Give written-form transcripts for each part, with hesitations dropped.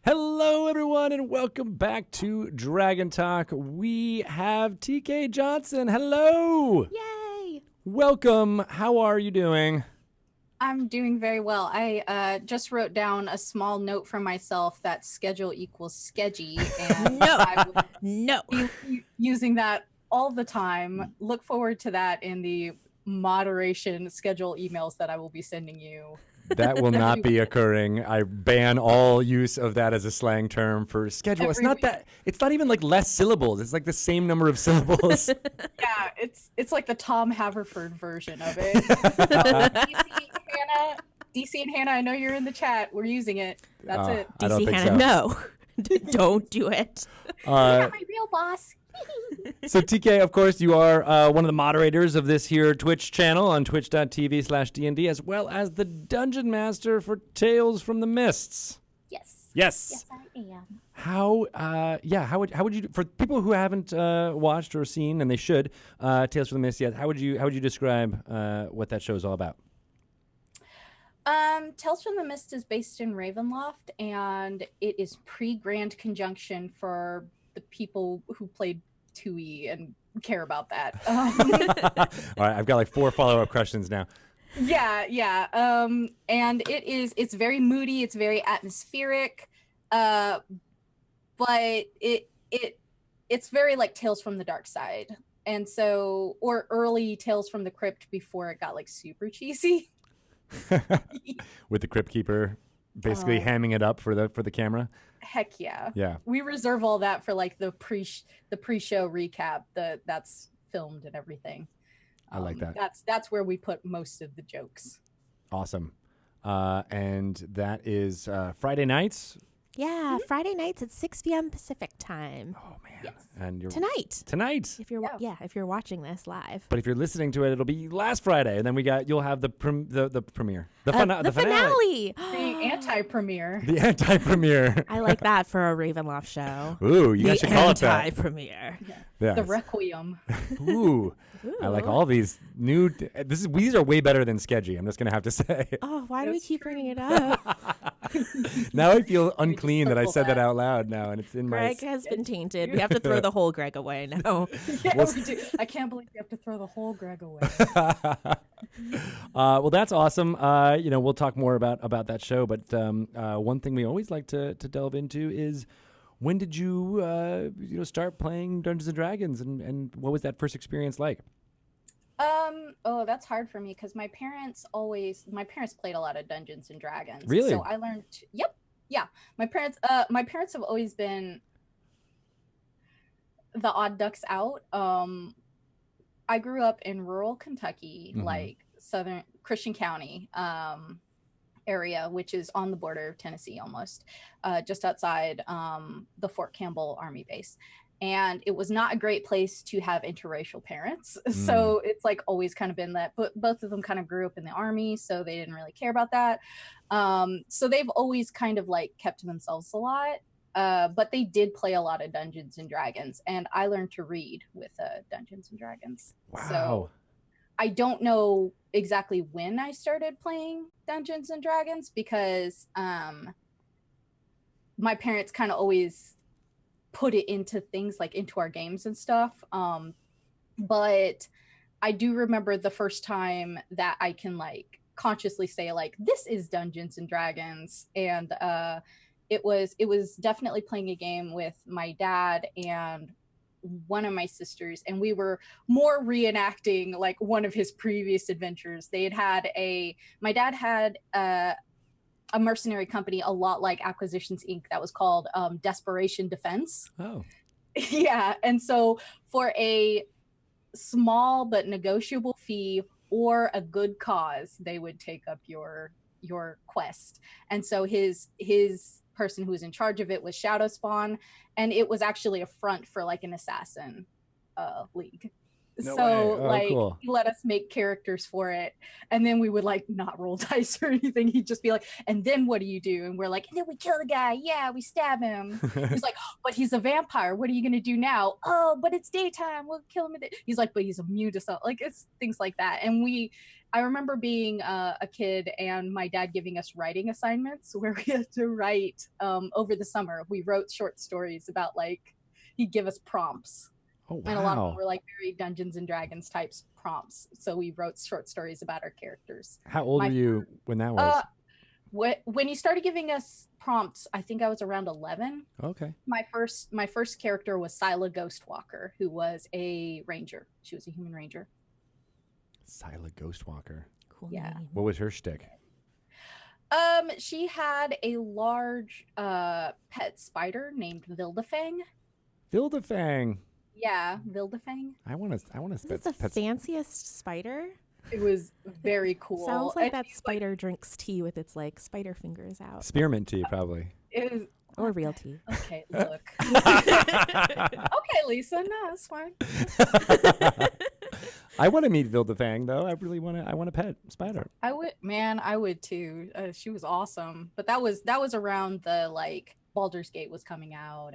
Hello, everyone, and welcome back to Dragon Talk. We have TK Johnson. Hello. Yay! Welcome. How are you doing? I'm doing very well. I just wrote down a small note for myself that schedule equals sketchy, and I will No. be using that all the time. Look forward to that in the moderation schedule emails that I will be sending you. That will not be occurring. I ban all use of that as a slang term for schedule. It's not that. It's not even like less syllables. It's like the same number of syllables. Yeah, it's like the Tom Haverford version of it. DC and Hannah, I know you're in the chat. We're using it. That's it. I don't DC think Hannah, so. no. Don't do it. My real boss. So TK, of course, you are one of the moderators of this here Twitch channel on twitch.tv/DND, as well as the Dungeon Master for Tales from the Mists. Yes. Yes. Yes, I am. How would you, for people who haven't watched or seen, and they should, Tales from the Mist yet, how would you describe what that show is all about? Tales from the Mist is based in Ravenloft, and it is pre-Grand Conjunction for the people who played 2E and care about that. All right, I've got like 4 follow-up questions now. Yeah. And it's very moody, it's very atmospheric, but it's very like Tales from the Dark Side. And so, or early Tales from the Crypt before it got like super cheesy. With the Crypt Keeper basically hamming it up for the camera. Heck yeah. Yeah. We reserve all that for like the pre-show recap that's filmed and everything. I like that. That's where we put most of the jokes. Awesome. And that is Friday nights. Yeah, Friday nights at 6 p.m. Pacific time. Oh man. Yes. And you're Tonight. If you're Yeah. if you're watching this live. But if you're listening to it, it'll be last Friday, and then you'll have the premiere, the The finale, The anti-premiere. the anti-premiere. I like that for a Ravenloft show. Ooh, you guys The should call it that. anti-premiere. Yeah. The Requiem. Ooh, I like all these new. These are way better than Sketchy. I'm just gonna have to say. Oh, why do we That's keep bringing it up? Now I feel unclean that I circle said that that. out loud now, and it's in Greg has been tainted. We have to throw the whole Greg away now. Yeah, we do. I can't believe you have to throw the whole Greg away. Well, that's awesome. We'll talk more about that show, but one thing we always like to delve into is when did you start playing Dungeons and Dragons, and what was that first experience like? Oh, that's hard for me because my parents played a lot of Dungeons and Dragons. Really? So I learned. Yep. Yeah. My parents have always been the odd ducks out. I grew up in rural Kentucky, like southern Christian County area, which is on the border of Tennessee almost, just outside the Fort Campbell Army base. And it was not a great place to have interracial parents. So it's like always kind of been that, but both of them kind of grew up in the Army, so they didn't really care about that. So they've always kind of like kept to themselves a lot. But they did play a lot of Dungeons and Dragons, and I learned to read with Dungeons and Dragons. Wow. So I don't know exactly when I started playing Dungeons and Dragons because my parents kind of always put it into things like into our games and stuff. But I do remember the first time that I can like consciously say like, this is Dungeons and Dragons. And it was definitely playing a game with my dad and one of my sisters, and we were more reenacting like one of his previous adventures. My dad had a mercenary company a lot like Acquisitions Inc. that was called Desperation Defense. Oh. Yeah. And so for a small but negotiable fee or a good cause, they would take up your quest. And so his person who was in charge of it was Shadow Spawn, and it was actually a front for like an assassin league. No So way. Oh, like cool. he let us make characters for it, and then we would like not roll dice or anything. He'd just be like, and then what do you do? And we're like, and then we kill the guy. Yeah, we stab him. He's like, but he's a vampire. What are you gonna do now? Oh, but it's daytime. We'll kill him. He's like, but he's immune to something. Like it's things like that. And we I remember being a kid and my dad giving us writing assignments where we had to write over the summer. We wrote short stories about like, he'd give us prompts. Oh, And a lot of them wow. were like very Dungeons and Dragons types prompts. So we wrote short stories about our characters. How old My- were you when that was? When he started giving us prompts, I think I was around 11. Okay. My first character was Scylla Ghostwalker, who was a ranger. She was a human ranger. Scylla Ghostwalker. Cool Yeah. name. What was her shtick? She had a large pet spider named Vildafang. Vildafang. Yeah, Vildafang. I want to This is the fanciest spider. It was very cool. Sounds like And that spider drinks tea with its like spider fingers out. spearmint tea, probably. it was Or real tea. okay. Look. Okay, Lisa. No, it's fine. I want to meet Vildafang, though. I really want to. I want a pet spider. I would too. She was awesome. But that was around the like Baldur's Gate was coming out,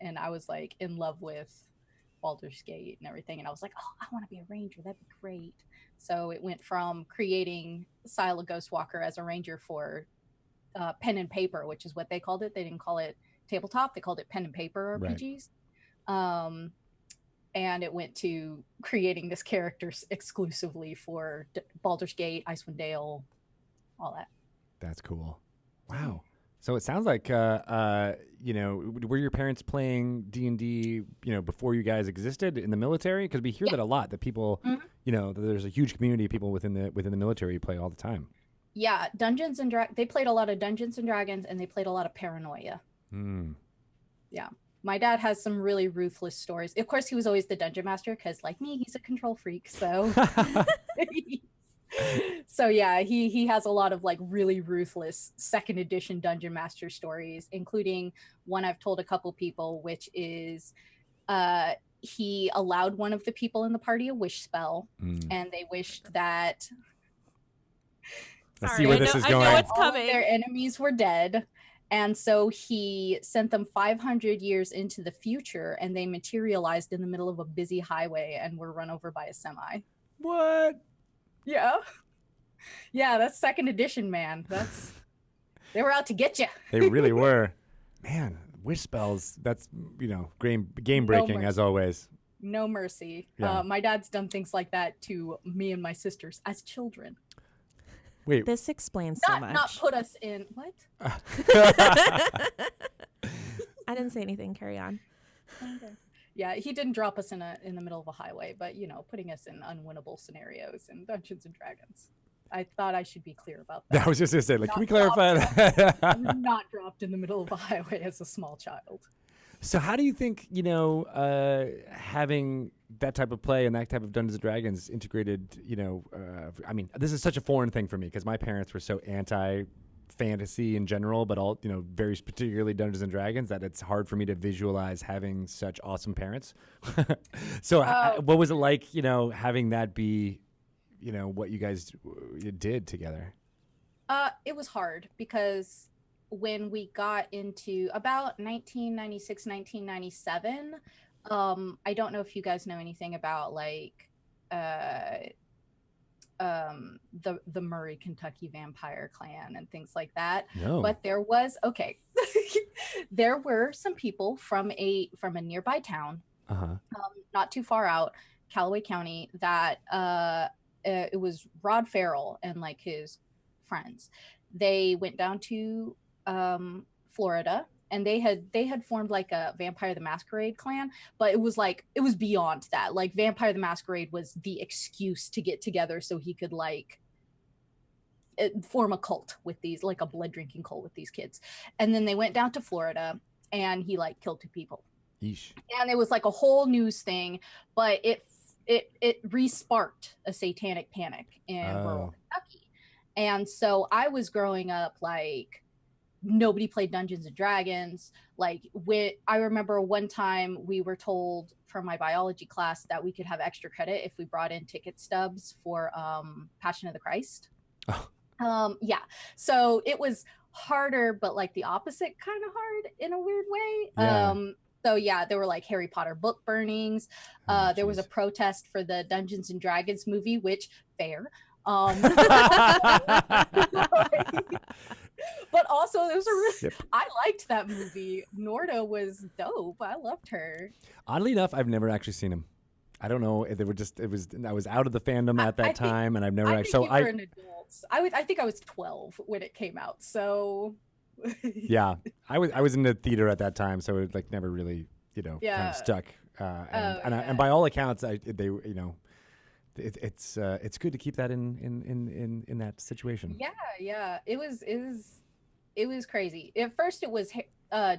and I was like in love with Baldur's Gate and everything, and I was like, oh, I want to be a ranger. That'd be great. So it went from creating Scylla Ghostwalker as a ranger for pen and paper, which is what they called it. They didn't call it tabletop; they called it pen and paper RPGs. Right. And it went to creating this character exclusively for Baldur's Gate, Icewind Dale, all that. That's cool. Wow. So it sounds like, were your parents playing D&D, before you guys existed in the military? Because we hear that a lot, that people, that there's a huge community of people within the military who play all the time. Yeah, they played a lot of Dungeons and Dragons, and they played a lot of Paranoia. Yeah. My dad has some really ruthless stories. Of course, he was always the dungeon master because, like me, he's a control freak. So, so yeah, he has a lot of like really ruthless second edition dungeon master stories, including one I've told a couple people, which is he allowed one of the people in the party a wish spell, and they wished that. I see where this is going. I know it's all of coming. their enemies were dead. And so he sent them 500 years into the future, and they materialized in the middle of a busy highway and were run over by a semi. What? Yeah. Yeah, that's second edition, man. They were out to get you. They really were. Man, wish spells, that's, game breaking as always. No mercy. Yeah. My dad's done things like that to me and my sisters as children. Wait. This explains so much. Not put us in what? I didn't say anything. Carry on. Okay. Yeah, he didn't drop us in the middle of a highway, but putting us in unwinnable scenarios in Dungeons and Dragons. I thought I should be clear about that. I was just gonna say, can we clarify that? I was not dropped in the middle of a highway as a small child. So how do you think, having that type of play and that type of Dungeons and Dragons integrated, this is such a foreign thing for me because my parents were so anti-fantasy in general, but all, very particularly Dungeons and Dragons, that it's hard for me to visualize having such awesome parents. So what was it like, having that be, what you guys did together? It was hard because when we got into about 1996, 1997, I don't know if you guys know anything about like the Murray, Kentucky vampire clan and things like that. No. But there was there were some people from a nearby town, not too far out, Callaway County, that it was Rod Farrell and like his friends. They went down to Florida, and they had formed like a Vampire the Masquerade clan, but it was beyond that. Like Vampire the Masquerade was the excuse to get together so he could like form a cult with these, like a blood drinking cult with these kids. And then they went down to Florida, and he like killed 2 people. Yeesh. And it was like a whole news thing, but it re-sparked a satanic panic in rural Kentucky. And so I was growing up like nobody played Dungeons and Dragons. Like I remember one time we were told from my biology class that we could have extra credit if we brought in ticket stubs for Passion of the Christ. Yeah. So it was harder, but like the opposite kind of hard in a weird way. Yeah. So yeah, there were like Harry Potter book burnings. There was a protest for the Dungeons and Dragons movie, which fair. But also, it was a really, Sip. I liked that movie. Norda was dope. I loved her. Oddly enough, I've never actually seen him. I don't know. They were just. It was. I was out of the fandom at that I think- time, and I've never I actually. think So you were an adult. I think I was 12 when it came out. So yeah, I was in the theater at that time, so it like never really kind Yeah. of stuck. And yeah. by all accounts, it's good to keep that in that situation. Yeah. It was crazy. At first, it was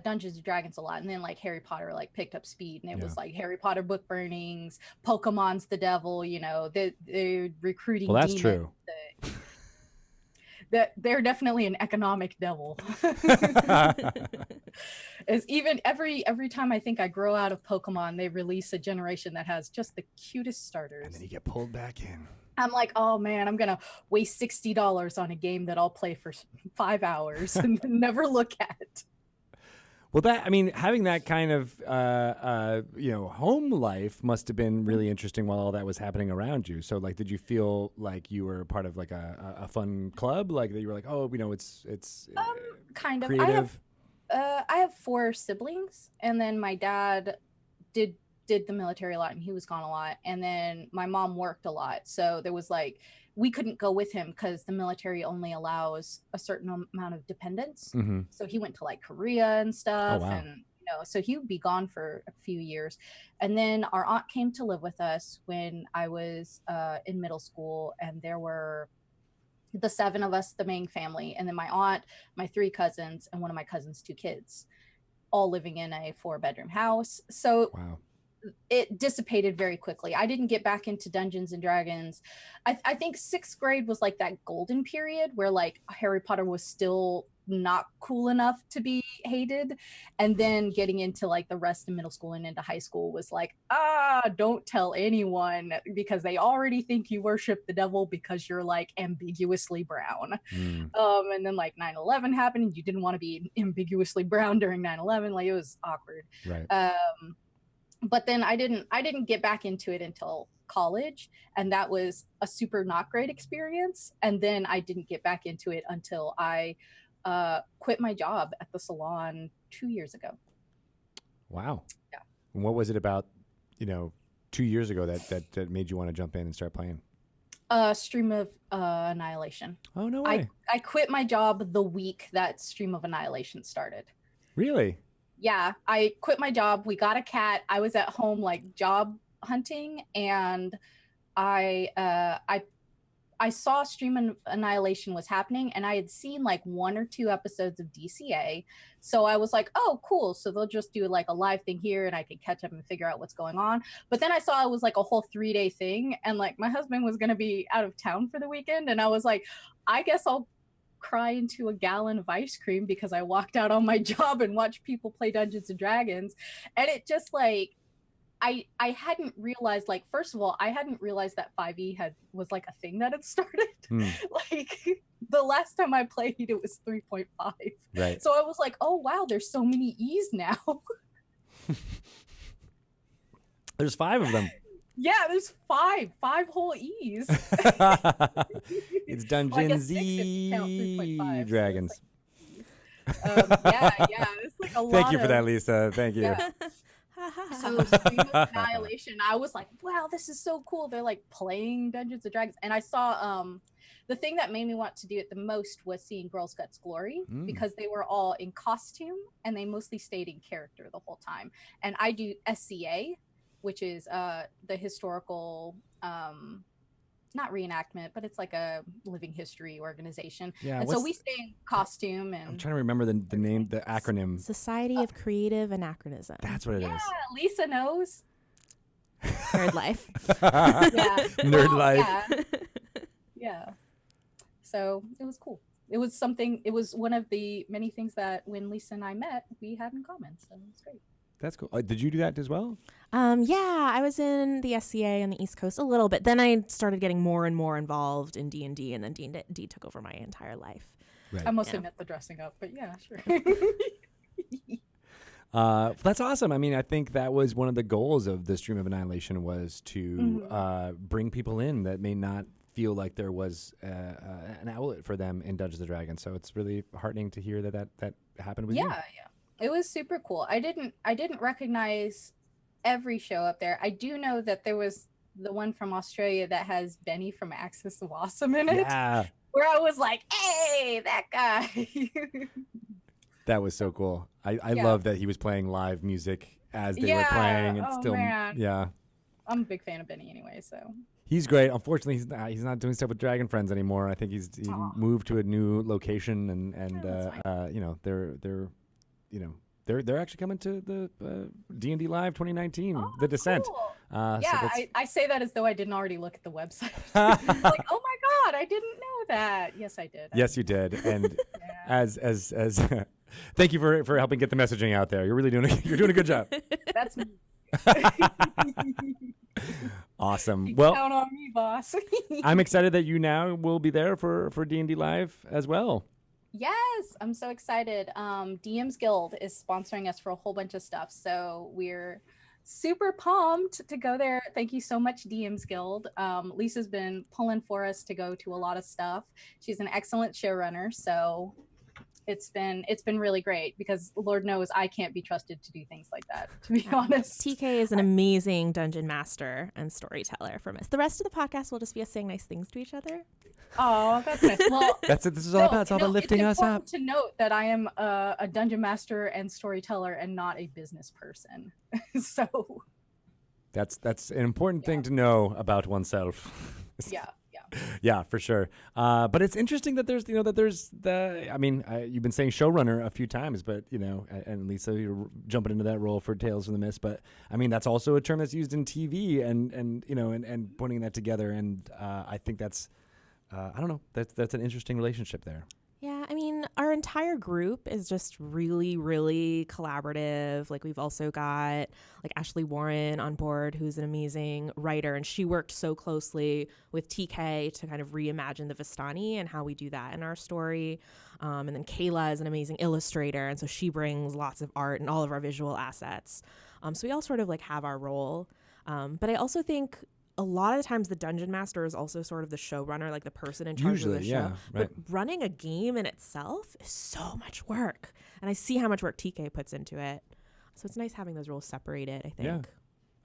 Dungeons and Dragons a lot, and then like Harry Potter like picked up speed, and it was like Harry Potter book burnings, Pokemon's the devil. They're recruiting. Well, that's demons true. that they're definitely an economic devil. As even every time I think I grow out of Pokemon, they release a generation that has just the cutest starters. And then you get pulled back in. I'm like, oh man, I'm gonna waste $60 on a game that I'll play for 5 hours and never look at. Well, having that kind of home life must have been really interesting while all that was happening around you. So, like, did you feel like you were part of like a fun club, like that you were like, oh, it's Kind of. creative? I have 4 siblings, and then my dad did the military a lot, and he was gone a lot, and then my mom worked a lot, so there was like we couldn't go with him because the military only allows a certain amount of dependents. Mm-hmm. So he went to like Korea and stuff. Oh, wow. And so he would be gone for a few years. And then our aunt came to live with us when I was in middle school, and there were the 7 of us, the main family, and then my aunt, my 3 cousins, and one of my cousins' 2 kids, all living in a 4-bedroom house. So Wow. it dissipated very quickly. I didn't get back into Dungeons and Dragons. I think 6th grade was like that golden period where like Harry Potter was still not cool enough to be hated. And then getting into like the rest of middle school and into high school was like, don't tell anyone because they already think you worship the devil because you're like ambiguously brown. And then like 9/11 happened and you didn't want to be ambiguously brown during 9/11. Like it was awkward. Right. But then I didn't get back into it until college, and that was a super not great experience. And then I didn't get back into it until I quit my job at the salon 2 years ago. Wow. Yeah. And what was it about 2 years ago that made you want to jump in and start playing? Stream of Annihilation. Oh, no way. I quit my job the week that Stream of Annihilation started. Really? Yeah, I quit my job. We got a cat. I was at home like job hunting, and I saw Stream of Annihilation was happening, and I had seen like 1 or 2 episodes of DCA. So I was like, oh, cool. So they'll just do like a live thing here and I can catch up and figure out what's going on. But then I saw it was like a whole 3-day thing, and like my husband was going to be out of town for the weekend. And I was like, I guess I'll cry into a gallon of ice cream because I walked out on my job and watched people play Dungeons and Dragons. And it just like, I hadn't realized, like, first of all, I hadn't realized that 5e was like a thing that had started. Like the last time I played it was 3.5. Right. So I was like, oh wow, there's so many E's now. There's 5 of them. Yeah, there's 5 whole E's. It's Dungeons Z Dragons. Yeah, it's like a lot. Thank you for that, Lisa. Thank you. Yeah. So Stream of Annihilation, I was like, wow, this is so cool. They're like playing Dungeons and Dragons. And I saw the thing that made me want to do it the most was seeing Girls Guts Glory, because they were all in costume and they mostly stayed in character the whole time. And I do SCA, which is the historical not reenactment, but it's like a living history organization. Yeah, and so we stay in costume. And I'm trying to remember the name, the acronym. Society of Creative Anachronism. That's what it is. Yeah, Lisa knows. Nerd life. Yeah. Nerd life. Yeah. So it was cool. It was something, it was one of the many things that when Lisa and I met, we had in common. So it was great. That's cool. Did you do that as well? Yeah, I was in the SCA on the East Coast a little bit. Then I started getting more and more involved in D&D, and then D&D took over my entire life. Right. I mostly meant the dressing up, but yeah, sure. That's awesome. I mean, I think that was one of the goals of the Stream of Annihilation was to bring people in that may not feel like there was an outlet for them in Dungeons and Dragons. So it's really heartening to hear that happened with you. Yeah, it was super cool. I didn't recognize every show up there. I do know that there was the one from Australia that has Benny from Axis of Awesome in it. Yeah. Where I was like, hey, that guy. That was so cool. I Yeah. love that he was playing live music as they were Yeah. playing and Oh, still man. yeah. I'm a big fan of Benny anyway, so. He's great. Unfortunately, he's not doing stuff with Dragon Friends anymore. I think he Aw. moved to a new location and that's you know, they're actually coming to the D&D Live 2019, Oh, The Descent. cool. So Yeah, that's- I say that as though I didn't already look at the website. Like, oh my God, I didn't know that. Yes, I did. Yes, you did. And Yeah, as thank you for helping get the messaging out there. You're really doing a good job. that's me. Awesome. You Well, count on me, boss. I'm excited that you now will be there for D&D Live as well. Yes, I'm so excited. DM's Guild is sponsoring us for a whole bunch of stuff, so we're super pumped to go there. Thank you so much, DM's Guild. Lisa's been pulling for us to go to a lot of stuff. She's an excellent showrunner, so it's been really great because Lord knows I can't be trusted to do things like that, to be honest. TK is an amazing dungeon master and storyteller from us. The rest of the podcast will just be us saying nice things to each other. Oh, that's nice. Well, That's it. This is all about. It's all about lifting us up. To note that I am a dungeon master and storyteller and not a business person. So That's an important thing to know about oneself. yeah. Yeah, for sure. But it's interesting that there's I mean, you've been saying showrunner a few times, but and Lisa, you're jumping into that role for Tales from the Mist. But I mean, that's also a term that's used in TV and putting that together. And I think that's, I don't know, that's an interesting relationship there. Yeah, I mean, our entire group is just really, really collaborative. Like, we've also got like Ashley Warren on board, who's an amazing writer, and she worked so closely with TK to kind of reimagine the Vistani and how we do that in our story. And then Kayla is an amazing illustrator, and so she brings lots of art and all of our visual assets. So we all sort of like have our role. But I also think a lot of the times the dungeon master is also sort of the showrunner, like the person in charge of the show. Yeah, right. But running a game in itself is so much work. And I see how much work TK puts into it. So it's nice having those roles separated, I think. Yeah.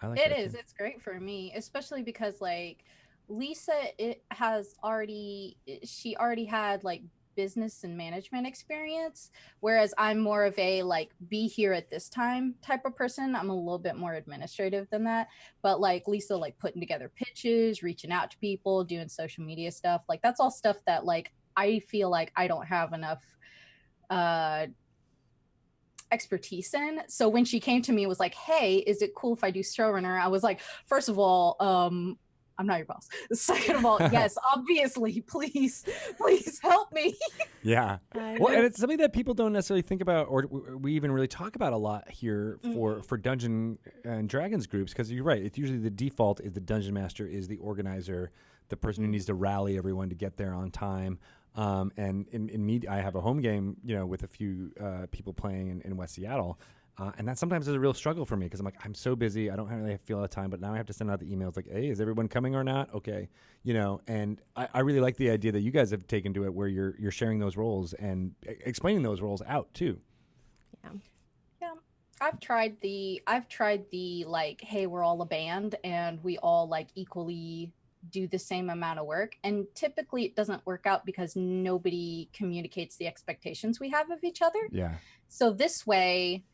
I like It that is. too. It's great for me, especially because like Lisa, she already had like business and management experience, whereas I'm more of a like be here at this time type of person. I'm a little bit more administrative than that. But like Lisa, like putting together pitches, reaching out to people, doing social media stuff, like that's all stuff that like I feel like I don't have enough expertise in. So when she came to me and was like, hey, is it cool if I do showrunner? I was like, first of all, I'm not your boss. Second of all, yes, obviously, please help me. Yeah. Well, and it's something that people don't necessarily think about, or we even really talk about a lot here for Dungeon and Dragons groups, because you're right. It's usually the default is the dungeon master is the organizer, the person who needs to rally everyone to get there on time. And in me, I have a home game, with a few people playing in West Seattle. And that sometimes is a real struggle for me because I'm like, I'm so busy. I don't really feel a lot of time, but now I have to send out the emails like, hey, is everyone coming or not? Okay. And I really like the idea that you guys have taken to it where you're sharing those roles and explaining those roles out too. Yeah. I've tried the like, hey, we're all a band and we all like equally do the same amount of work. And typically it doesn't work out because nobody communicates the expectations we have of each other. Yeah. So this way,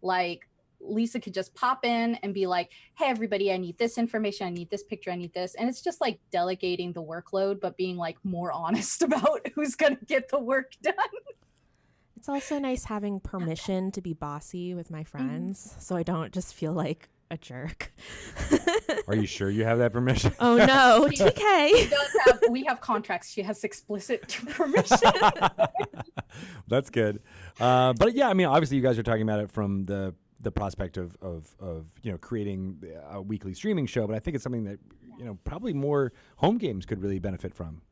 like Lisa could just pop in and be like, hey, everybody, I need this information. I need this picture. I need this. And it's just like delegating the workload, but being like more honest about who's going to get the work done. It's also nice having permission to be bossy with my friends, so I don't just feel like a jerk. Are you sure you have that permission? Oh no, TK. We have contracts. She has explicit permission. That's good. But yeah, I mean, obviously you guys are talking about it from the prospect of creating a weekly streaming show, but I think it's something that, probably more home games could really benefit from.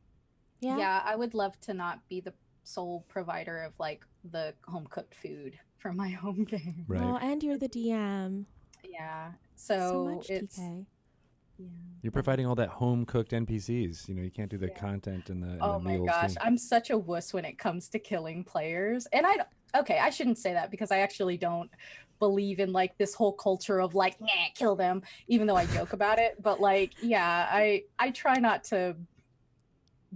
Yeah, I would love to not be the sole provider of like the home cooked food for my home game. Right. Oh, and you're the DM. Yeah. So So much, it's TK. Yeah. You're providing all that home cooked NPCs. You know, you can't do the Yeah. content and the Oh my meals gosh, too. I'm such a wuss when it comes to killing players. And okay, I shouldn't say that because I actually don't believe in like this whole culture of like, nah, kill them, even though I joke about it. But like, yeah, I try not to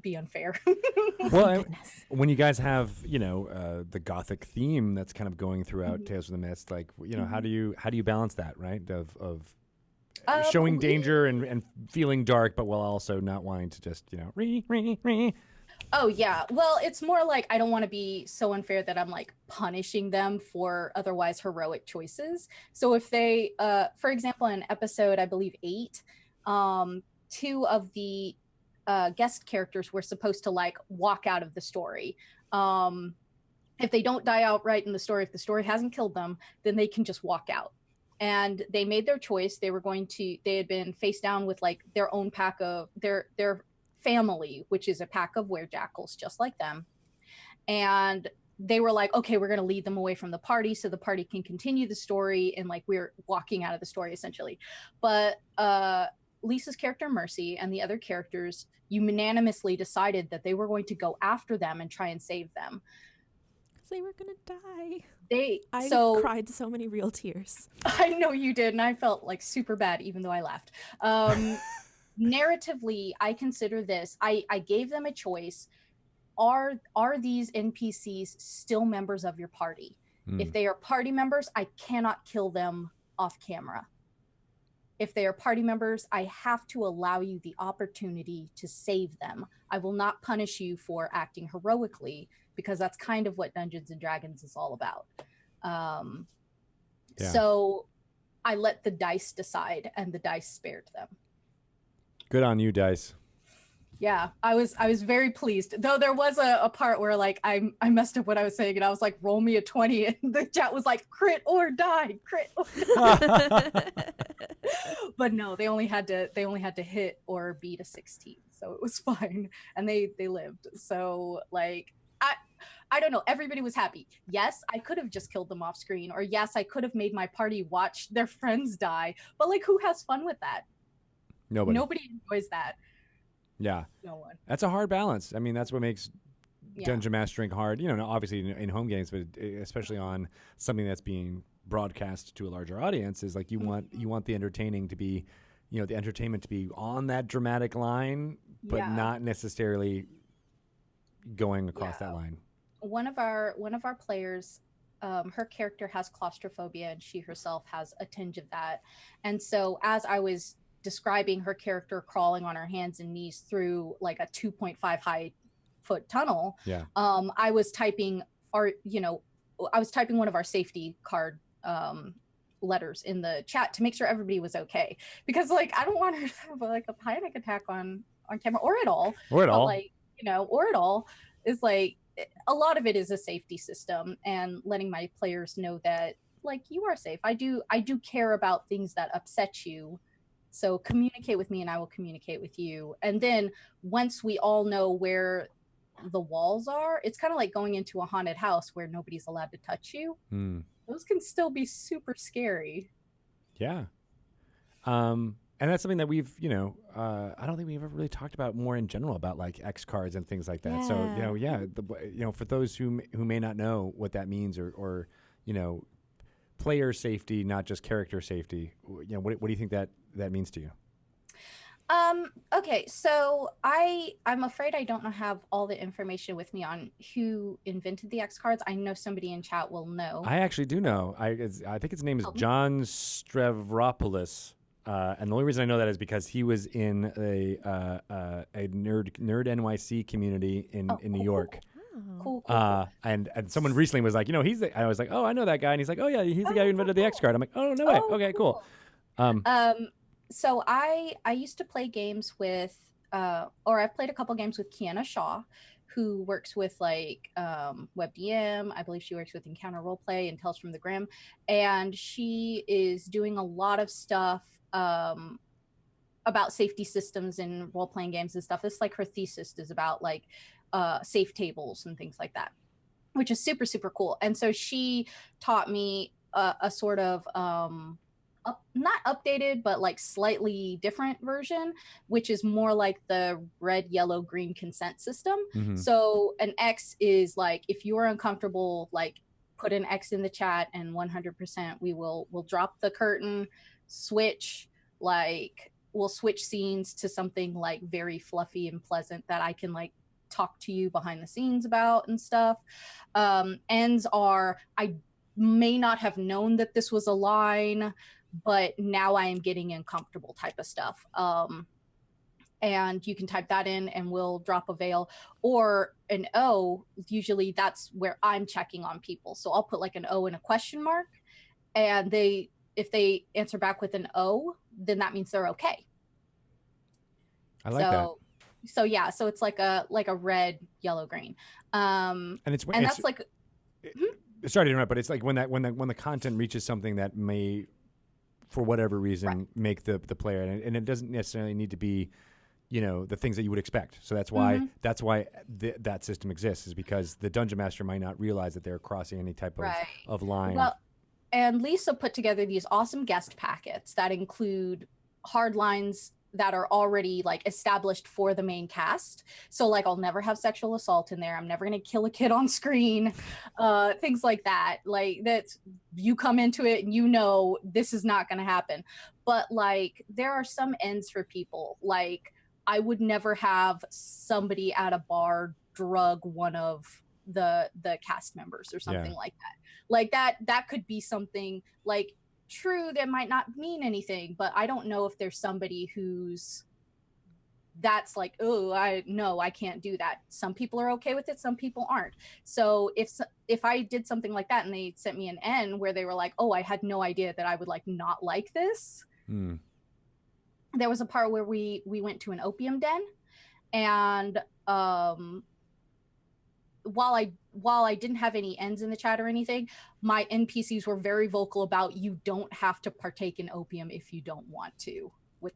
be unfair. Well, Thank goodness. when you guys have, you know, the gothic theme that's kind of going throughout Mhm. Tales from the Mist, like, you know, Mhm. how do you balance that, right? Of Um, showing we- danger and feeling dark, but while also not wanting to just, you know, ree. Oh yeah. Well, it's more like I don't want to be so unfair that I'm like punishing them for otherwise heroic choices. So if they for example in episode I believe 8, two of the guest characters were supposed to like walk out of the story. If they don't die outright in the story, if the story hasn't killed them, then they can just walk out. And they made their choice. They had been face down with like their own pack of their family, which is a pack of werejackals just like them. And they were like, okay, we're going to lead them away from the party so the party can continue the story. And like we're walking out of the story essentially. But Lisa's character, Mercy, and the other characters unanimously decided that they were going to go after them and try and save them. They were gonna die. I So cried so many real tears. I know you did, and I felt like super bad, even though I laughed. Narratively, I consider this. I gave them a choice. Are these NPCs still members of your party? If they are party members, I cannot kill them off camera. If they are party members, I have to allow you the opportunity to save them. I will not punish you for acting heroically because that's kind of what Dungeons and Dragons is all about. So I let the dice decide, and the dice spared them. Good on you, Dice. Yeah, I was very pleased. Though there was a part where like I messed up what I was saying, and I was like, roll me a 20, and the chat was like, crit or die, crit or die. But no, they only had to hit or beat a 16, so it was fine, and they lived. So like I don't know, everybody was happy. Yes, I could have just killed them off screen, or yes, I could have made my party watch their friends die, but like who has fun with that? Nobody enjoys that. Yeah. No one. That's a hard balance. I mean, that's what makes dungeon mastering hard. You know, obviously in home games, but especially on something that's being broadcast to a larger audience, is like you want the entertaining to be, you know, the entertainment to be on that dramatic line, but not necessarily going across that line. One of our players, her character has claustrophobia, and she herself has a tinge of that. And so as I was describing her character crawling on her hands and knees through like a 2.5 high foot tunnel, I was typing one of our safety card letters in the chat to make sure everybody was okay, because like I don't want her to have like a panic attack on camera or at all, like, you know, or at all. Is like a lot of it is a safety system, and letting my players know that like you are safe. I do care about things that upset you. So communicate with me and I will communicate with you. And then once we all know where the walls are, it's kind of like going into a haunted house where nobody's allowed to touch you. Those can still be super scary. Yeah. And that's something that we've, you know, I don't think we've ever really talked about more in general about like X cards and things like that. Yeah. So, you know, for those who may not know what that means, or, you know, player safety, not just character safety, you know, what do you think that means to you? Okay, so I'm afraid I don't have all the information with me on who invented the X cards. I know somebody in chat will know. I actually do know. I think his name is John Stavropoulos. And the only reason I know that is because he was in a nerd NYC community in New York. Cool. And someone recently was like, you know, I was like, oh, I know that guy, and he's like, oh yeah, he's the guy who invented the X card. I'm like, oh no way. Okay, cool. So I used to play games with, or I've played a couple games with Kiana Shaw, who works with like WebDM. I believe she works with Encounter Roleplay and Tales from the Grim, and she is doing a lot of stuff about safety systems in role-playing games and stuff. It's like her thesis is about like safe tables and things like that, which is super, super cool. And so she taught me a sort of not updated, but like slightly different version, which is more like the red, yellow, green consent system. So an X is like, if you are uncomfortable, like put an X in the chat and 100% we'll drop the curtain, switch, like we'll switch scenes to something like very fluffy and pleasant that I can like talk to you behind the scenes about and stuff. Ends are, I may not have known that this was a line, but now I am getting uncomfortable type of stuff. And you can type that in and we'll drop a veil. Or an O, usually that's where I'm checking on people. So I'll put like an O and a question mark, and if they answer back with an O, then that means they're okay. I like that. So yeah, so it's like a red, yellow, green. And that's like sorry to interrupt, but it's like when the content reaches something that may, for whatever reason, make the player, and it doesn't necessarily need to be, the things that you would expect. So that's why that system exists, is because the dungeon master might not realize that they're crossing any type of line. Well, and Lisa put together these awesome guest packets that include hard lines that are already like established for the main cast. So like, I'll never have sexual assault in there. I'm never going to kill a kid on screen. Things like that. Like that you come into it and this is not going to happen. But like, there are some ends for people. Like I would never have somebody at a bar drug one of the cast members or something like that. Like that could be something like, true, that might not mean anything, but I don't know if there's somebody that's like, oh, I can't do that. Some people are okay with it, some people aren't. So if I did something like that and they sent me an N where they were like, oh, I had no idea that I would like not like this. There was a part where we went to an opium den, and while I didn't have any ends in the chat or anything, my NPCs were very vocal about, you don't have to partake in opium if you don't want to, with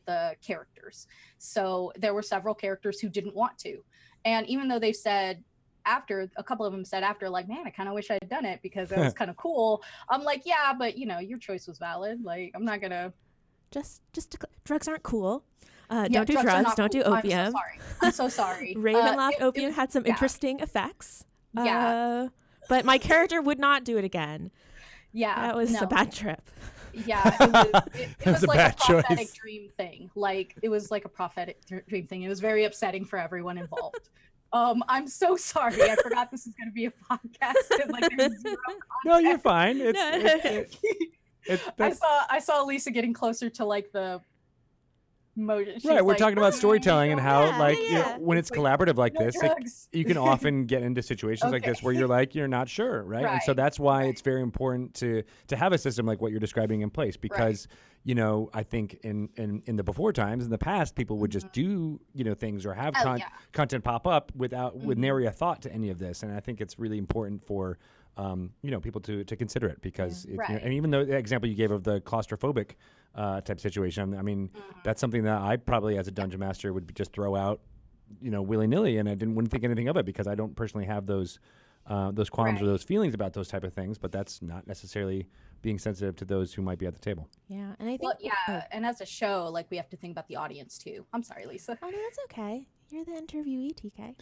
the characters. So there were several characters who didn't want to. And even though they've said after, a couple of them said after, like, man, I kind of wish I'd done it because that was kind of cool. I'm like, yeah, but your choice was valid. Like, I'm not gonna drugs aren't cool. Don't do drugs. Don't do opium. I'm so sorry. Ravenloft opium had some interesting effects. Yeah. But my character would not do it again. Yeah. That was a bad trip. Yeah. It was like a prophetic dream thing. Like, it was like a prophetic dream thing. It was very upsetting for everyone involved. I'm so sorry. I forgot this is going to be a podcast. And, like, there's zero context. No, you're fine. I saw Lisa getting closer to like the motion. Right, we're talking about storytelling and how when it's collaborative like this, you can often get into situations like this where you're not sure, right? And so that's why it's very important to have a system like what you're describing in place, because I think in the before times, in the past, people would just do things or have content pop up with nary a thought to any of this, and I think it's really important for people to consider it, because and even though the example you gave of the claustrophobic type situation, I mean, that's something that I probably as a dungeon master would just throw out, willy-nilly, and I wouldn't think anything of it because I don't personally have those qualms or those feelings about those type of things, but that's not necessarily being sensitive to those who might be at the table. Yeah, and I think and as a show, like, we have to think about the audience too. I'm sorry, Lisa. Oh, no, that's okay. You're the interviewee, TK.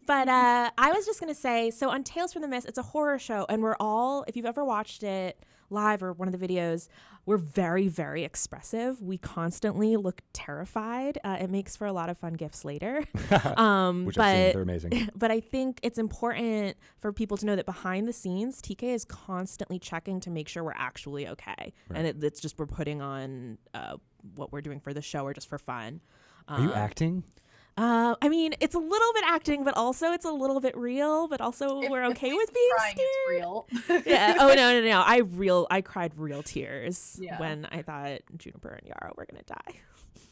But I was just going to say, so on Tales from the Mist, it's a horror show, and we're all, if you've ever watched it live or one of the videos, we're very, very expressive. We constantly look terrified. It makes for a lot of fun gifs later. Which I've seen, they're amazing. But I think it's important for people to know that behind the scenes, TK is constantly checking to make sure we're actually okay. Right. And it's just we're putting on what we're doing for the show or just for fun. Are you acting? I mean, it's a little bit acting, but also it's a little bit real, but also we're okay with being scared. It's real. Yeah. Oh, no. I cried real tears when I thought Juniper and Yarrow were going to die.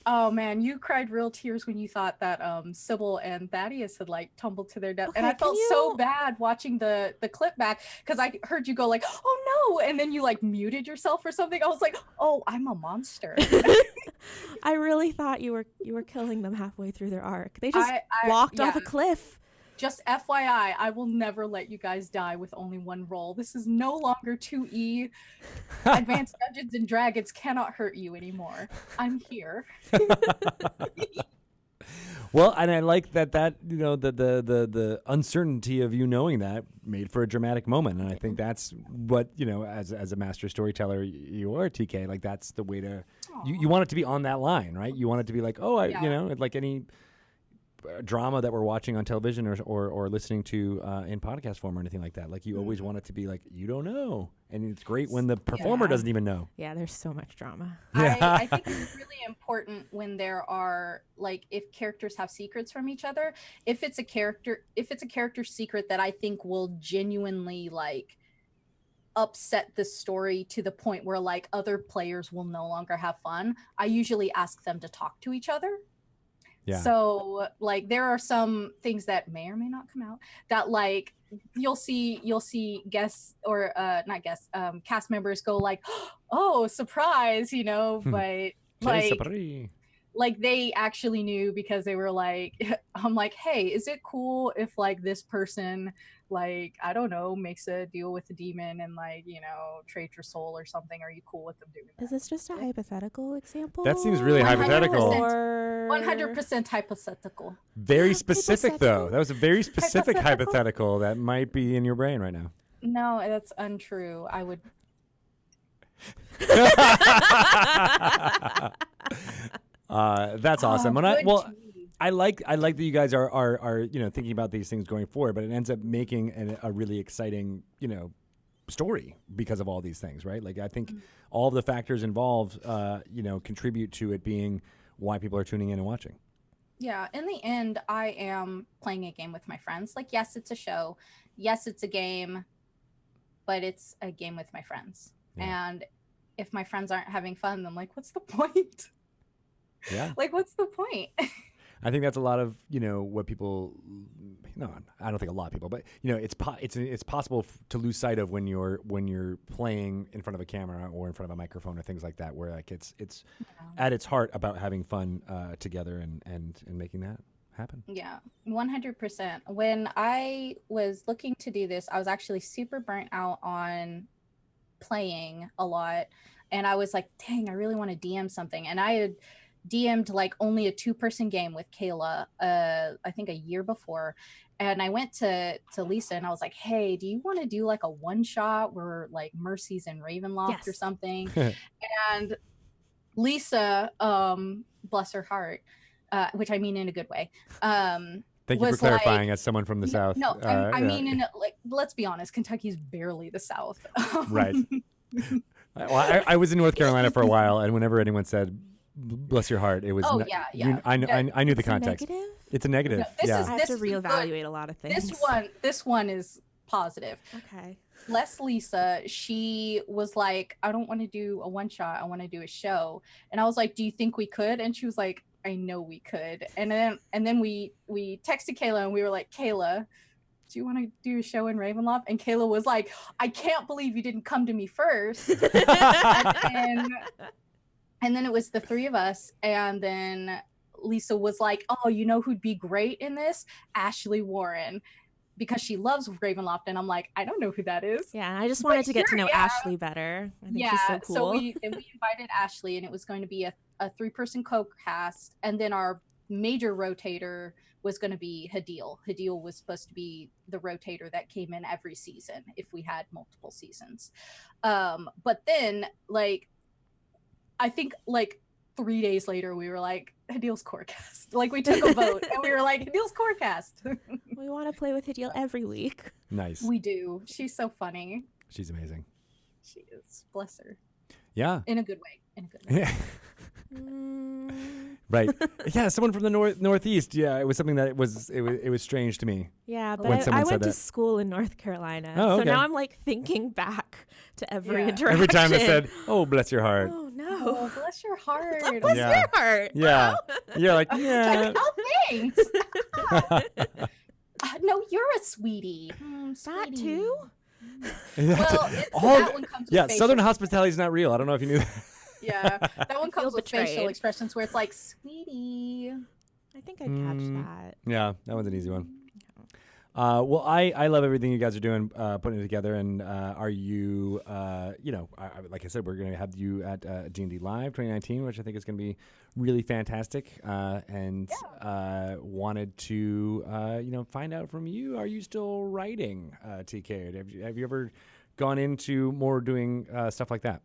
Oh, man, you cried real tears when you thought that Sybil and Thaddeus had, like, tumbled to their death. Okay, and I felt so bad watching the clip back, because I heard you go, like, oh, no, and then you, like, muted yourself or something. I was like, oh, I'm a monster. I really thought you were killing them halfway through their arc. They just walked off a cliff. just FYI, I will never let you guys die with only one roll. This is no longer 2E. Advanced Dungeons and Dragons cannot hurt you anymore. I'm here. Well, and I like that the uncertainty of you knowing that made for a dramatic moment, and I think that's what, as a master storyteller you are, TK. Like, that's the way to you want it to be on that line, right? You want it to be like, like any drama that we're watching on television or listening to in podcast form or anything like that. Like, you always want it to be like, you don't know, and it's great when the performer doesn't even know. Yeah, there's so much drama. I think it's really important when there are, like, if characters have secrets from each other. If it's a character secret that I think will genuinely, like, upset the story to the point where, like, other players will no longer have fun, I usually ask them to talk to each other. Yeah. So, like, there are some things that may or may not come out that, like, you'll see guests or not guests, cast members go like, oh, surprise, but like they actually knew because they were like, I'm like, hey, is it cool if, like, this person, like, I don't know, makes a deal with the demon and, like, trade your soul or something? Are you cool with them doing that? Is this just a hypothetical example? That seems really hypothetical. 100% hypothetical. Very specific, though. That was a very specific hypothetical that might be in your brain right now. No, that's untrue. I would. That's awesome. I like that you guys are thinking about these things going forward, but it ends up making a really exciting story because of all these things, right? Like, I think all of the factors involved contribute to it being why people are tuning in and watching. Yeah, in the end, I am playing a game with my friends. Like, yes, it's a show, yes, it's a game, but it's a game with my friends. Yeah. And if my friends aren't having fun, then, like, what's the point? Yeah. Like, what's the point? I think that's a lot of, what people, no, I don't think a lot of people, but, it's possible to lose sight of when you're playing in front of a camera or in front of a microphone or things like that, where, like, it's at its heart about having fun together and making that happen. Yeah, 100%. When I was looking to do this, I was actually super burnt out on playing a lot. And I was like, dang, I really want to DM something. And I had DM'd, like, only a 2-person game with Kayla, I think a year before. And I went to Lisa and I was like, hey, do you want to do, like, a one-shot where, like, Mercy's in Ravenloft or something? And Lisa, bless her heart, which I mean in a good way. Thank you for clarifying, as someone from the South. No, I mean, let's be honest, Kentucky's barely the South. Right. Well, I was in North Carolina for a while, and whenever anyone said, bless your heart, it was I knew the context. It's a negative. I have to reevaluate a lot of things. This one is positive. Okay. Bless Lisa, she was like, I don't want to do a one shot, I want to do a show. And I was like, do you think we could? And she was like, I know we could. And then we texted Kayla and we were like, Kayla, do you want to do a show in Ravenloft? And Kayla was like, I can't believe you didn't come to me first. And then it was the three of us. And then Lisa was like, oh, you know who'd be great in this? Ashley Warren, because she loves Ravenloft. And I'm like, I don't know who that is. Yeah, and I just wanted to get to know Ashley better. I think she's so cool. So we invited Ashley, and it was going to be a 3-person co-cast. And then our major rotator was going to be Hadil. Hadil was supposed to be the rotator that came in every season if we had multiple seasons. But then, like, I think, like, 3 days later, we were like, Hadil's Corecast. Like, we took a vote, and we were like, Hadil's Corecast. We want to play with Hadil every week. Nice. We do. She's so funny. She's amazing. She is. Bless her. Yeah. In a good way. Yeah. Right. Yeah, someone from the Northeast. Yeah, it was something that it was strange to me. Yeah, but I went to school in North Carolina. Oh, okay. So now I'm, like, thinking back to every interaction. Every time they said, oh, bless your heart. Oh, no. Oh, bless your heart. Bless your heart. Yeah. Wow. You're like, yeah. Oh, thanks. No, you're a sweetie. That too? Well, that one comes with Southern hospitality is not real. I don't know if you knew that. Yeah, that one comes with facial expressions where it's like, sweetie. I think I'd catch that. Yeah, that one's an easy one. Well, I love everything you guys are doing, putting it together. And are you, like I said, we're going to have you at D&D Live 2019, which I think is going to be really fantastic. And wanted to, find out from you, are you still writing, TK? Have you ever gone into more doing stuff like that?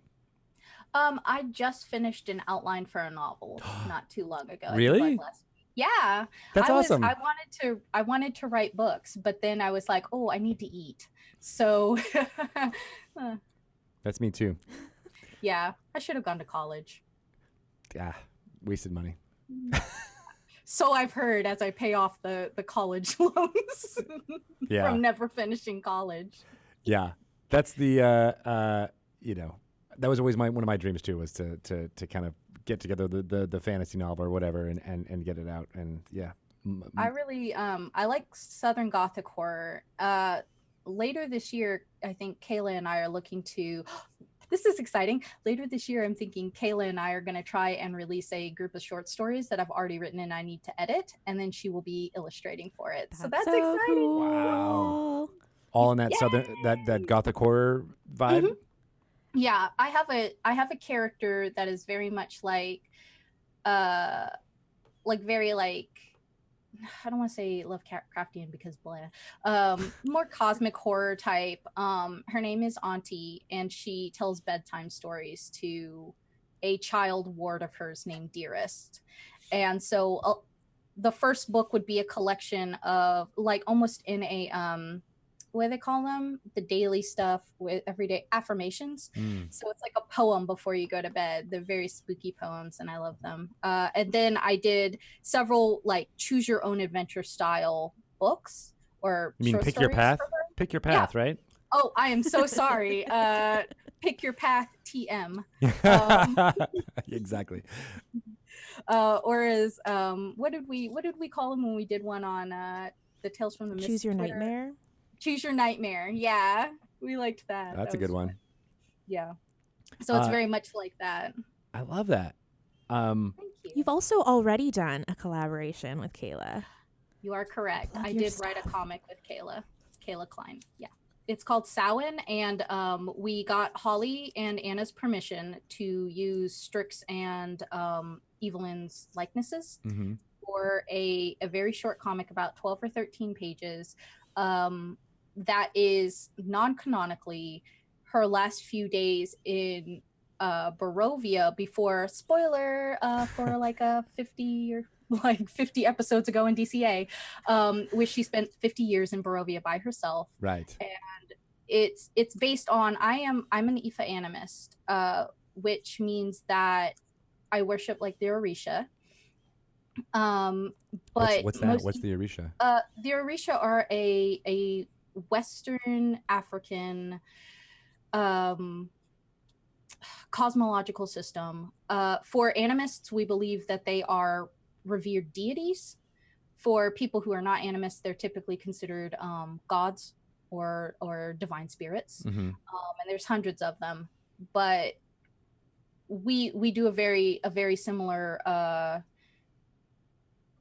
I just finished an outline for a novel not too long ago. Really? Yeah. That's awesome. I wanted to write books, but then I was like, oh, I need to eat. So That's me too. yeah, I should have gone to college. Yeah, wasted money. So I've heard as I pay off the college loans from never finishing college. Yeah. That's the that was always one of my dreams too, was to kind of get together the fantasy novel or whatever and get it out. And yeah, I really I like Southern Gothic horror. Later this year, I think Kayla and I are looking to. This is exciting. Later this year, I'm thinking Kayla and I are going to try and release a group of short stories that I've already written and I need to edit, and then she will be illustrating for it. So that's exciting. Cool. Wow. All in that southern that Gothic horror vibe. Mm-hmm. Yeah, I have a character that is very much like very like, I don't want to say Lovecraftian because blah. More cosmic horror type. Her name is Auntie, and she tells bedtime stories to a child ward of hers named Dearest. And so the first book would be a collection of, like, almost in a what do they call them? The daily stuff with everyday affirmations. So it's like a poem before you go to bed. They're very spooky poems, and I love them. And then I did several like choose your own adventure style books or you mean short pick your stories path? for her. Pick your path, right? Oh, I am so sorry. Pick your path, TM. Exactly. Or as what did we call them when we did one on the Tales from the Mist? Choose your nightmare. Choose your nightmare. Yeah, we liked that. That's a good one. Yeah. So it's very much like that. I love that. Thank you. You've also already done a collaboration with Kayla. You are correct. Love I your did write a comic with Kayla Klein. Yeah. It's called Samhain, and we got Holly and Anna's permission to use Strix and Evelyn's likenesses for a very short comic, about 12 or 13 pages. That is non-canonically her last few days in Barovia before, spoiler, for like a 50 episodes ago in DCA, where she spent 50 years in Barovia by herself. Right. And it's based on, I'm an Aoife animist, which means that I worship like the Orisha. But what's that? What's the Orisha? The Orisha are a Western African cosmological system. For animists, we believe that they are revered deities. For people who are not animists, they're typically considered gods or divine spirits. And there's hundreds of them. But we do a very similar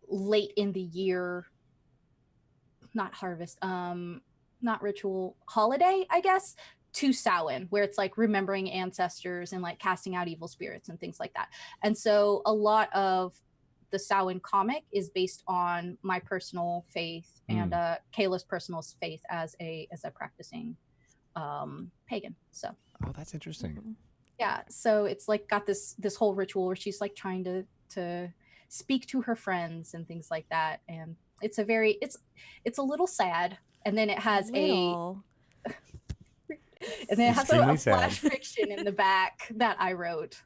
late in the year, not harvest, not ritual, holiday, I guess, to Samhain, where it's like remembering ancestors and like casting out evil spirits and things like that. And so a lot of the Samhain comic is based on my personal faith and Kayla's personal faith as a practicing pagan. So that's interesting. Yeah, so it's like got this whole ritual where she's like trying to speak to her friends and things like that, and it's a little sad. And then it has a flash fiction in the back that I wrote.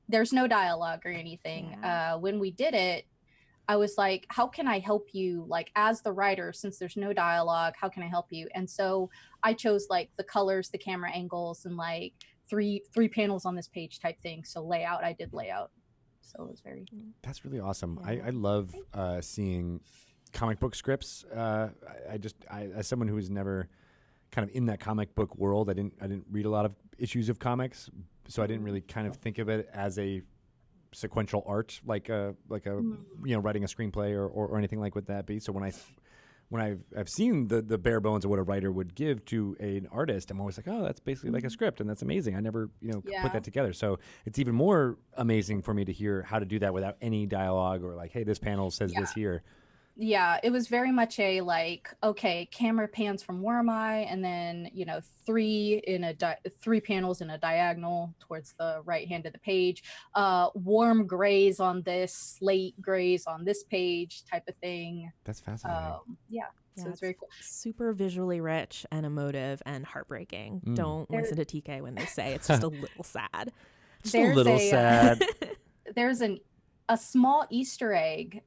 There's no dialogue or anything. When we did it, I was like, how can I help you? Like, as the writer, since there's no dialogue, how can I help you? And so I chose like the colors, the camera angles, and like three panels on this page type thing. So layout, I did layout. So it was very. That's really awesome. I love seeing comic book scripts. I as someone who was never kind of in that comic book world, I didn't read a lot of issues of comics, so I didn't really kind of think of it as a sequential art, like a writing a screenplay or anything like what that be. So when when I've seen the bare bones of what a writer would give to an artist, I'm always like, oh, that's basically like a script, and that's amazing. I never could put that together. So it's even more amazing for me to hear how to do that without any dialogue or like, hey, this panel says this here. Yeah, it was very much a like, okay, camera pans from where am I, and then three panels in a diagonal towards the right hand of the page, warm grays on this, slate grays on this page, type of thing. That's fascinating. So it's very cool. Super visually rich and emotive and heartbreaking. Don't listen to TK when they say it's just a little sad. Just a little sad. There's a small Easter egg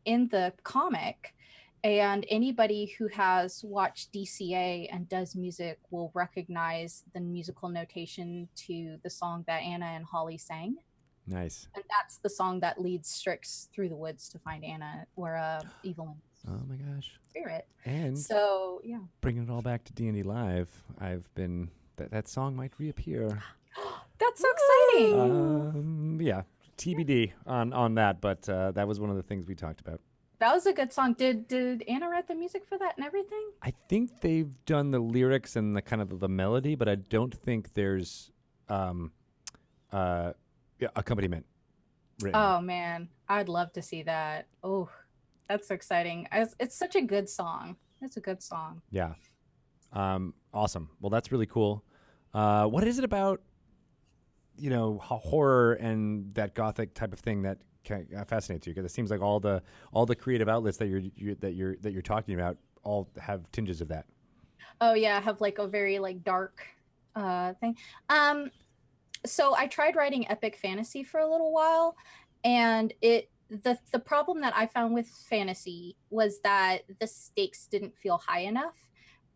in the comic, and anybody who has watched DCA and does music will recognize the musical notation to the song that Anna and Holly sang. Nice. And that's the song that leads Strix through the woods to find Anna, where Evelyn Oh my gosh. spirit. And So bringing it all back to D&D Live, I've been that song might reappear. That's so exciting. Yeah, TBD on that, but that was one of the things we talked about. That was a good song. Did Anna write the music for that and everything? I think they've done the lyrics and the kind of the melody, but I don't think there's accompaniment written. Oh man, I'd love to see that. Oh, that's so exciting. It's such a good song. It's a good song. Yeah. Awesome. Well, that's really cool. What is it about, horror and that gothic type of thing that fascinates you? Because it seems like all the creative outlets that you're talking about all have tinges of that. Oh yeah, I have like a very like dark thing. So I tried writing epic fantasy for a little while, and the problem that I found with fantasy was that the stakes didn't feel high enough,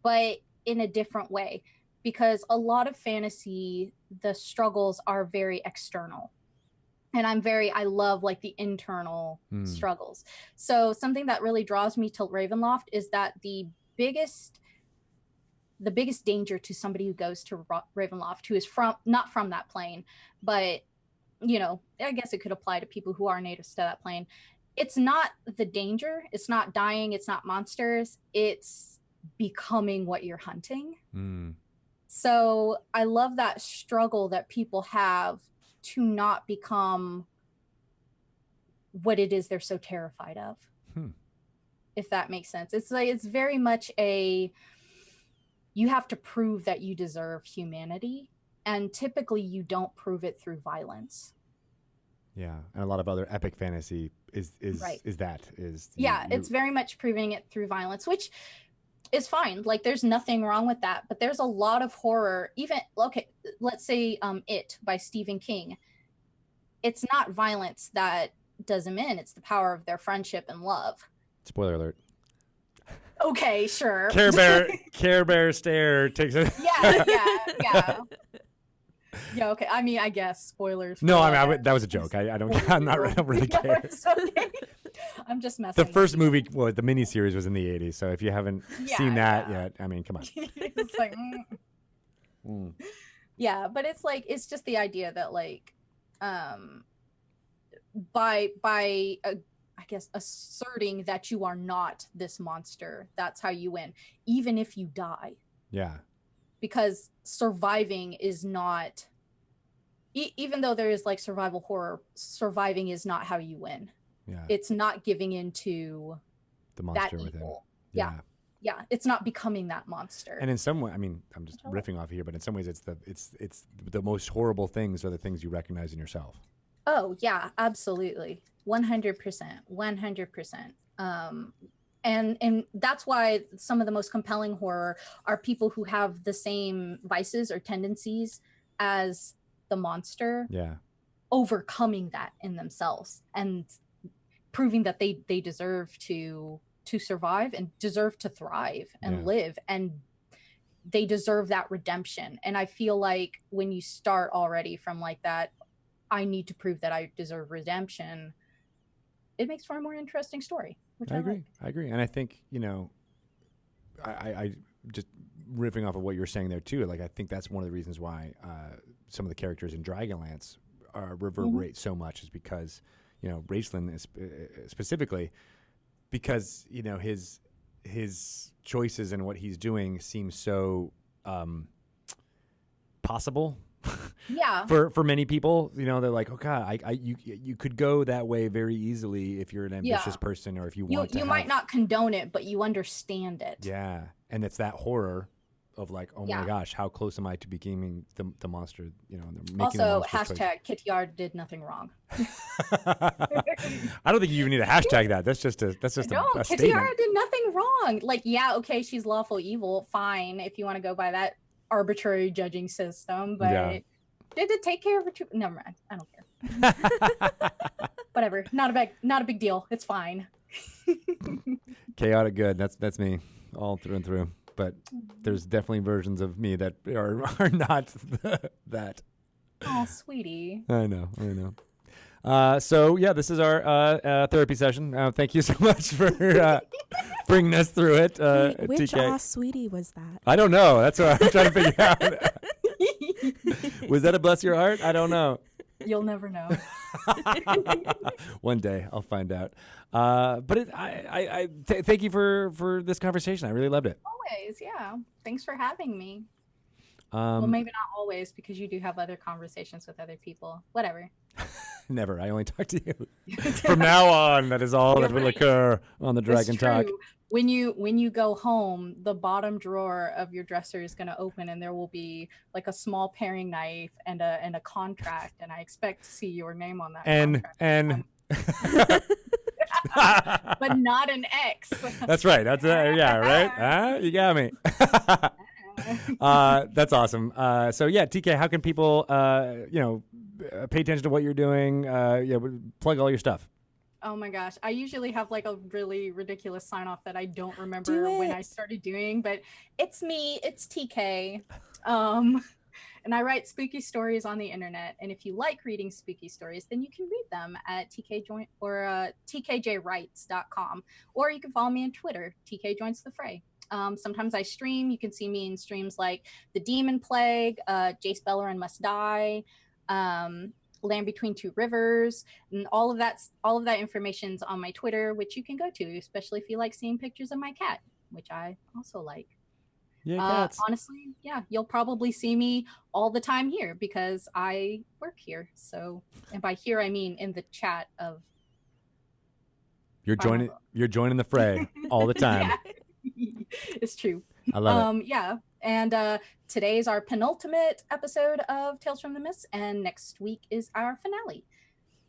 but in a different way, because a lot of fantasy, the struggles are very external. And I love like the internal struggles. So something that really draws me to Ravenloft is that the biggest danger to somebody who goes to Ravenloft, who is not from that plane, but I guess it could apply to people who are natives to that plane. It's not the danger. It's not dying. It's not monsters. It's becoming what you're hunting. So I love that struggle that people have to not become what it is they're so terrified of. If that makes sense. It's like, it's very much you have to prove that you deserve humanity, and typically you don't prove it through violence. Yeah, and a lot of other epic fantasy is Right. It's very much proving it through violence, which is fine. Like, there's nothing wrong with that. But there's a lot of horror. Even let's say It by Stephen King. It's not violence that does him in. It's the power of their friendship and love. Spoiler alert. Okay, sure. Care Bear stare takes it. Yeah. Yeah, okay. I mean, I guess spoilers. No, that was a joke. I don't really care. Okay. I'm just messing. The first movie, the miniseries was in the 80s, so if you haven't seen that yet, I mean, come on. It's like, Yeah, but it's just the idea that by I guess asserting that you are not this monster, that's how you win, even if you die. Yeah. Because surviving is not, even though there is like survival horror, surviving is not how you win. Yeah. It's not giving into the monster that within. evil. Yeah. It's not becoming that monster. And in some way, I mean, I'm just riffing off here, but in some ways, it's the most horrible things are the things you recognize in yourself. Oh yeah, absolutely, 100%. And that's why some of the most compelling horror are people who have the same vices or tendencies as the monster. Yeah. Overcoming that in themselves and proving that they deserve to survive and deserve to thrive and live, and they deserve that redemption. And I feel like when you start already from like that, I need to prove that I deserve redemption, it makes for a more interesting story. Which I agree. And I think, I just riffing off of what you're saying there too, like I think that's one of the reasons why some of the characters in Dragonlance reverberate so much, is because, Raistlin is specifically, because his choices and what he's doing seem so possible. Yeah. For many people, they're like, oh God, you could go that way very easily if you're an ambitious person, or if you want to. You might not condone it, but you understand it. Yeah, and it's that horror of like, oh my gosh, how close am I to becoming the monster? Also, hashtag Kitty R did nothing wrong. I don't think you even need to hashtag that. That's just a Kitty statement. R did nothing wrong. Like, yeah, okay, she's lawful evil, fine, if you want to go by that arbitrary judging system, but did it take care of her too? Never mind, I don't care. Whatever, not a big deal. It's fine. Chaotic good. That's me all through and through. But there's definitely versions of me that are not that. Oh, sweetie. I know. So yeah, this is our therapy session. Thank you so much for bringing us through it. Which TK. sweetie was that? I don't know. That's what I'm trying to figure out. Was that a bless your heart? I don't know. You'll never know. One day I'll find out. But thank you for this conversation. I really loved it. Always, yeah. Thanks for having me. Well, maybe not always, because you do have other conversations with other people. Whatever. Never. I only talk to you. From now on, that is all that will occur on the Dragon Talk. When you go home, the bottom drawer of your dresser is going to open, and there will be like a small paring knife and a contract, and I expect to see your name on that contract. But not an X. That's right. That's right. You got me. That's awesome. So yeah, TK, how can people pay attention to what you're doing? Plug all your stuff. Oh my gosh. I usually have like a really ridiculous sign off that I don't remember when I started doing, but it's me, it's TK. And I write spooky stories on the internet. And if you like reading spooky stories, then you can read them at tkjwrites.com, or you can follow me on Twitter, TK Joins the Fray. Sometimes I stream. You can see me in streams like The Demon Plague, Jace Beleren Must Die, Land Between Two Rivers, and all of that information's on my Twitter, which you can go to, especially if you like seeing pictures of my cat, which I also like. Yeah, honestly, yeah, you'll probably see me all the time here because I work here. So, and by here I mean in the chat of. You're joining the fray all the time. Yeah. It's true. I love it. Yeah. And today's our penultimate episode of Tales from the Mists, and next week is our finale,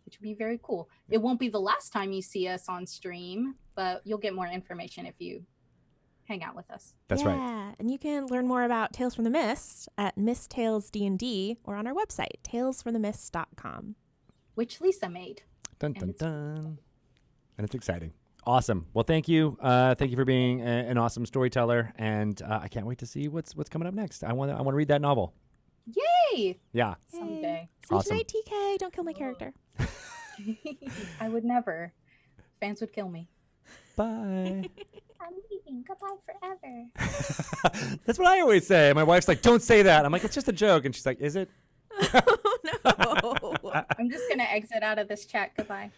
which will be very cool. It won't be the last time you see us on stream, but you'll get more information if you hang out with us. That's right. Yeah, and you can learn more about Tales from the Mist at Mist Tales D&D or on our website, talesfromthemist.com. Which Lisa made. Dun, dun, dun. And it's exciting. Awesome. Well, thank you. Thank you for being an awesome storyteller, and I can't wait to see what's coming up next. I want to read that novel. Yay! Yeah. Someday. See you tonight, TK. Don't kill my character. I would never. Fans would kill me. Bye. I'm leaving. Goodbye forever. That's what I always say. My wife's like, "Don't say that." I'm like, "It's just a joke," and she's like, "Is it?" Oh no. I'm just gonna exit out of this chat. Goodbye.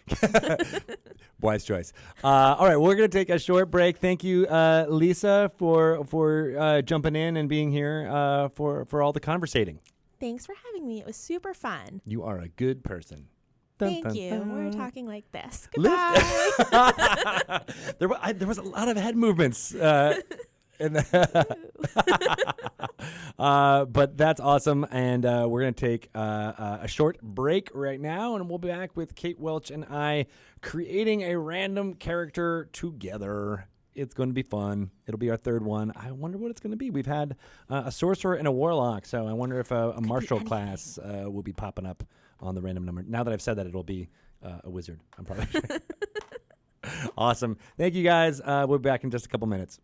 Wise choice. All right, we're gonna take a short break. Thank you, Lisa, for jumping in and being here for all the conversating. Thanks for having me. It was super fun. You are a good person. Thank you. We're talking like this. Goodbye. There was a lot of head movements. But that's awesome, and we're going to take a short break right now, and we'll be back with Kate Welch and I creating a random character together. It's going to be fun. It'll be our third one. I wonder what it's going to be. We've had a sorcerer and a warlock, so I wonder if a martial class will be popping up on the random number. Now that I've said that, it'll be a wizard. I'm probably sure. Awesome. Thank you, guys. We'll be back in just a couple minutes.